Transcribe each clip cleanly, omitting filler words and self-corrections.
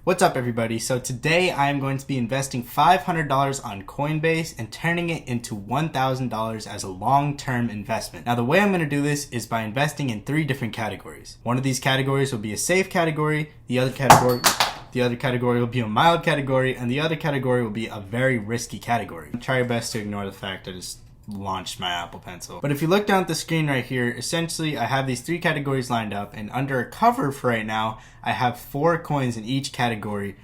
What's up, everybody? So today I am going to be investing $500 on Coinbase and turning it into $1,000 as a long-term investment. Now the way I'm going to do this is by investing in 3 different categories. One of these categories will be a safe category, the other category will be a mild category, and the other category will be a very risky category. Try your best to ignore the fact I just launched my Apple Pencil. But if you look down at the screen right here, essentially I have these 3 categories lined up, and under a cover for right now, I have 4 coins in each category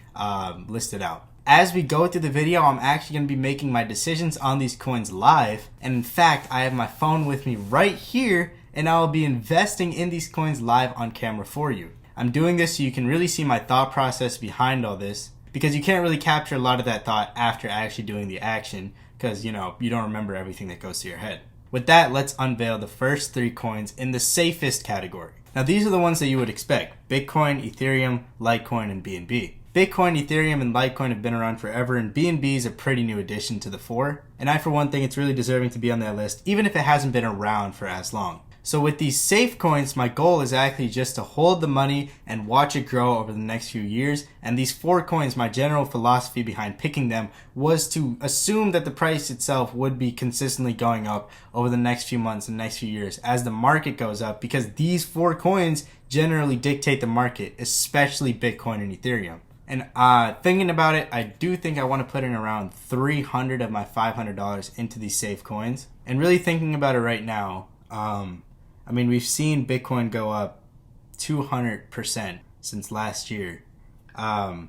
listed out. As we go through the video, I'm actually going to be making my decisions on these coins live, and in fact, I have my phone with me right here, and I will be investing in these coins live on camera for you. I'm doing this so you can really see my thought process behind all this, because you can't really capture a lot of that thought after actually doing the action, because you don't remember everything that goes to your head. With that, let's unveil the first 3 coins in the safest category. Now these are the ones that you would expect: Bitcoin, Ethereum, Litecoin, and BNB. Bitcoin, Ethereum, and Litecoin have been around forever, and BNB is a pretty new addition to the 4. And I, for one, think it's really deserving to be on that list, even if it hasn't been around for as long. So with these safe coins, my goal is actually just to hold the money and watch it grow over the next few years. And these 4 coins, my general philosophy behind picking them was to assume that the price itself would be consistently going up over the next few months and next few years as the market goes up, because these 4 coins generally dictate the market, especially Bitcoin and Ethereum. And thinking about it, I do think I want to put in around $300 of my $500 into these safe coins. And really thinking about it right now, we've seen Bitcoin go up 200% since last year. And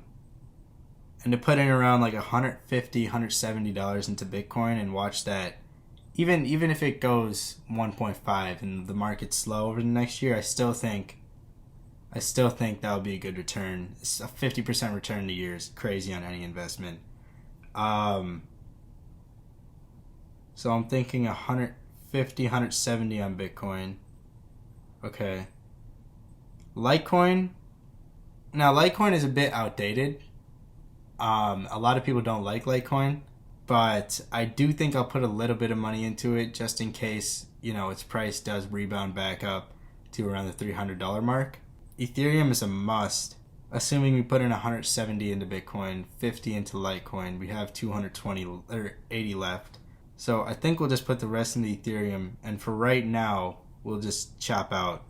to put in around like $150, $170 into Bitcoin and watch that, even if it goes 1.5 and the market's slow over the next year, I still think that would be a good return. A 50% return a year is crazy on any investment. So I'm thinking 150, 170 on Bitcoin. Okay. Litecoin. Now, Litecoin is a bit outdated. A lot of people don't like Litecoin, but I do think I'll put a little bit of money into it just in case, its price does rebound back up to around the $300 mark. Ethereum is a must. Assuming we put in 170 into Bitcoin, 50 into Litecoin, we have 220 or 80 left. So I think we'll just put the rest in the Ethereum, and for right now, we'll just chop out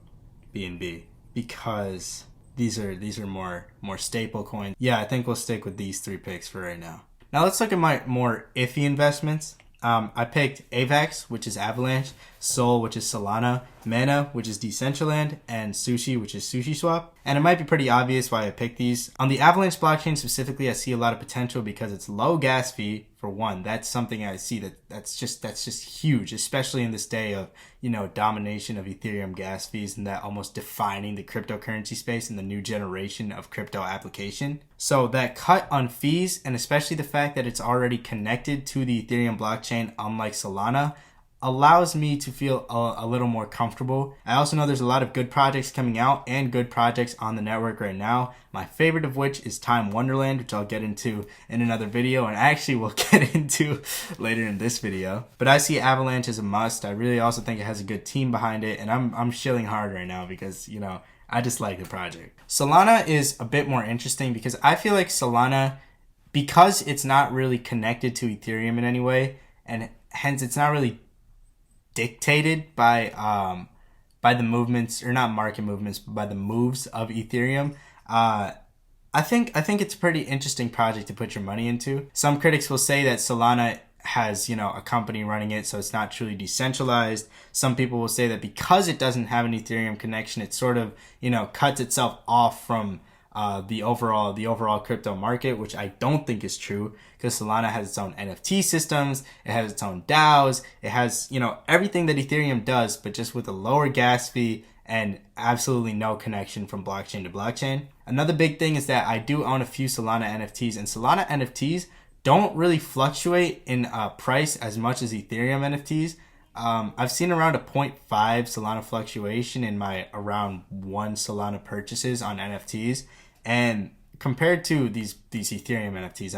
BNB because these are more staple coins. Yeah, I think we'll stick with these 3 picks for right now. Now let's look at my more iffy investments. I picked AVAX, which is Avalanche, Sol, which is Solana, Mana, which is Decentraland, and Sushi, which is SushiSwap. And it might be pretty obvious why I picked these. On the Avalanche blockchain specifically, I see a lot of potential because it's low gas fee, for one. That's something I see that's just huge, especially in this day of, domination of Ethereum gas fees and that almost defining the cryptocurrency space and the new generation of crypto application. So that cut on fees, and especially the fact that it's already connected to the Ethereum blockchain, unlike Solana, allows me to feel a little more comfortable. I also know there's a lot of good projects coming out and good projects on the network right now. My favorite of which is Time Wonderland, which I'll get into in another video, and actually will get into later in this video. But I see Avalanche as a must. I really also think it has a good team behind it, and I'm shilling hard right now because, I just like the project. Solana is a bit more interesting because I feel like Solana, because it's not really connected to Ethereum in any way, and hence it's not really dictated by the movements, or not market movements, but by the moves of Ethereum. I think it's a pretty interesting project to put your money into. Some critics will say that Solana has, a company running it, so it's not truly decentralized. Some people will say that because it doesn't have an Ethereum connection, it sort of, cuts itself off from the overall crypto market, which I don't think is true, because Solana has its own NFT systems, it has its own DAOs, it has, everything that Ethereum does, but just with a lower gas fee and absolutely no connection from blockchain to blockchain. Another big thing is that I do own a few Solana NFTs, and Solana NFTs don't really fluctuate in price as much as Ethereum NFTs. I've seen around a 0.5 Solana fluctuation in my around 1 Solana purchases on NFTs. And compared to these Ethereum NFTs,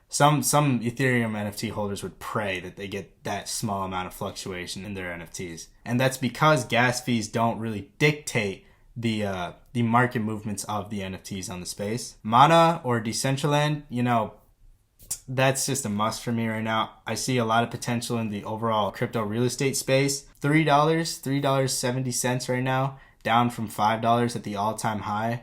some Ethereum NFT holders would pray that they get that small amount of fluctuation in their NFTs. And that's because gas fees don't really dictate the market movements of the NFTs on the space. Mana or Decentraland, you know, that's just a must for me right now. I see a lot of potential in the overall crypto real estate space. $3.70 right now, down from $5 at the all-time high.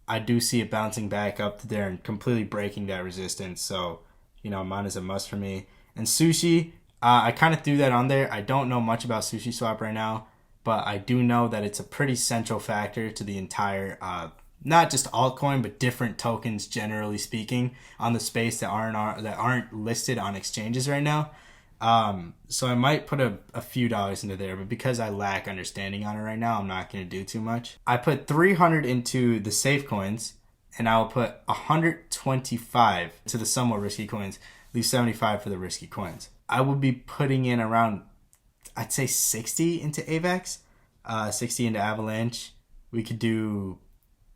I do see it bouncing back up to there and completely breaking that resistance. So, you know, Mana is a must for me. And Sushi, I kind of threw that on there. I don't know much about Sushi Swap right now, but I do know that it's a pretty central factor to the entire, not just altcoin, but different tokens generally speaking on the space that aren't listed on exchanges right now. So I might put a few dollars into there, but because I lack understanding on it right now, I'm not going to do too much. I put 300 into the safe coins, and I'll put 125 to the somewhat risky coins, leave 75 for the risky coins. I will be putting in around, I'd say 60 into AVAX, 60 into Avalanche. We could do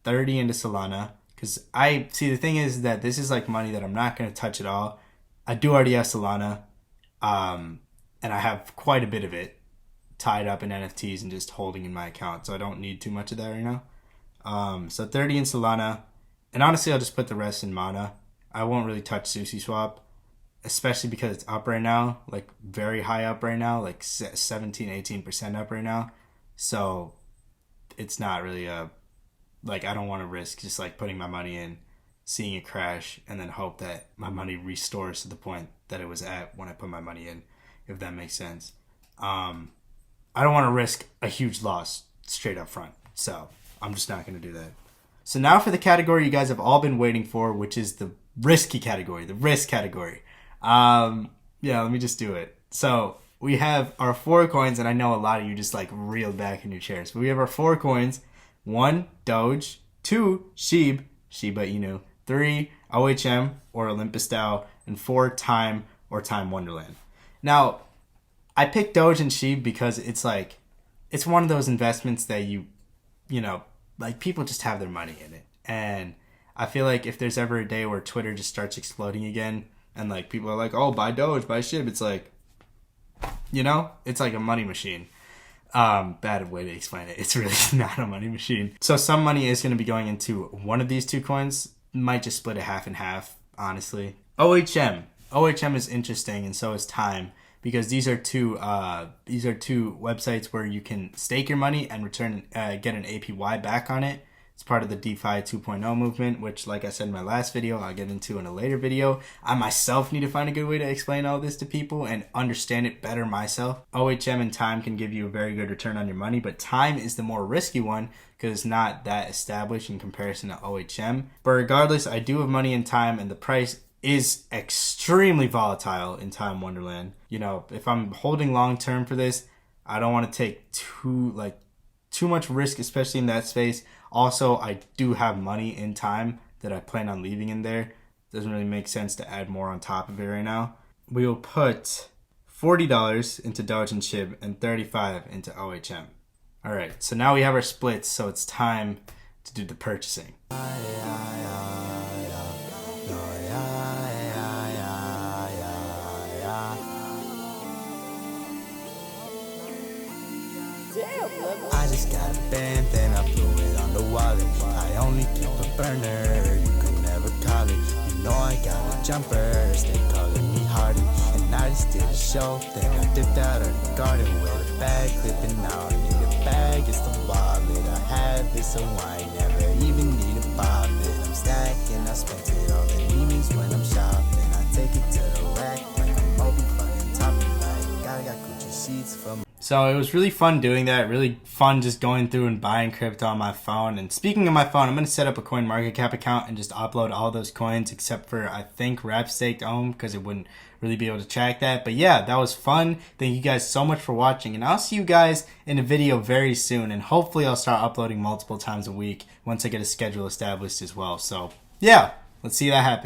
30 into Solana, because I see the thing is that this is like money that I'm not going to touch at all. I do already have Solana, and I have quite a bit of it tied up in NFTs and just holding in my account, so I don't need too much of that right now. So 30 in Solana, and honestly I'll just put the rest in Mana. I won't really touch Sushi Swap, especially because it's up right now, like very high up right now, like 17-18% up right now. So it's not really like I don't want to risk just like putting my money in, seeing it crash, and then hope that my money restores to the point that it was at when I put my money in, if that makes sense. I don't want to risk a huge loss straight up front, so I'm just not going to do that. So now for the category you guys have all been waiting for, which is the risky category, the risk category. Yeah, let me just do it. So we have our 4 coins, and I know a lot of you just like reeled back in your chairs, but we have our 4 coins. 1, Doge. 2, Shiba Inu. 3, OHM or Olympus DAO. And 4, Time or Time Wonderland. Now, I picked Doge and Shiba because it's like, it's one of those investments that you know, like people just have their money in it. And I feel like if there's ever a day where Twitter just starts exploding again and like people are like, oh, buy Doge, buy Shiba, it's like, you know, it's like a money machine. Bad way to explain it. It's really not a money machine. So some money is going to be going into one of these 2 coins. Might just split it half and half, honestly. OHM is interesting, and so is Time, because these are two websites where you can stake your money and return get an APY back on it. It's part of the DeFi 2.0 movement, which, like I said in my last video, I'll get into in a later video. I myself need to find a good way to explain all this to people and understand it better myself. OHM and Time can give you a very good return on your money, but Time is the more risky one because it's not that established in comparison to OHM. But regardless, I do have money in Time, and the price is extremely volatile in Time Wonderland. You know, if I'm holding long term for this, I don't want to take too much risk, especially in that space. Also, I do have money in Time that I plan on leaving in there. Doesn't really make sense to add more on top of it right now. We will put $40 into Doge and Shiba and $35 into OHM. All right, so now we have our splits, so it's time to do the purchasing. I just got a band, then I blew it on the wallet. I only keep a burner, you could never call it. You know I got a jumper, stay calling me Hardy. And I just did a show, then I dipped out of the garden with a bag clipping out. I need a bag, it's the wallet. I have it, so I never even need a wallet. I'm stacking, I spent it all the evenings when I'm shopping. I take it to the rack like I'm Moby fucking topping. Like I got Gucci sheets for my. So it was really fun doing that, really fun just going through and buying crypto on my phone. And speaking of my phone, I'm going to set up a CoinMarketCap account and just upload all those coins except for, I think, Wrap Staked Ohm, because it wouldn't really be able to track that. But yeah, that was fun. Thank you guys so much for watching, and I'll see you guys in a video very soon. And hopefully I'll start uploading multiple times a week once I get a schedule established as well. So yeah, let's see that happen.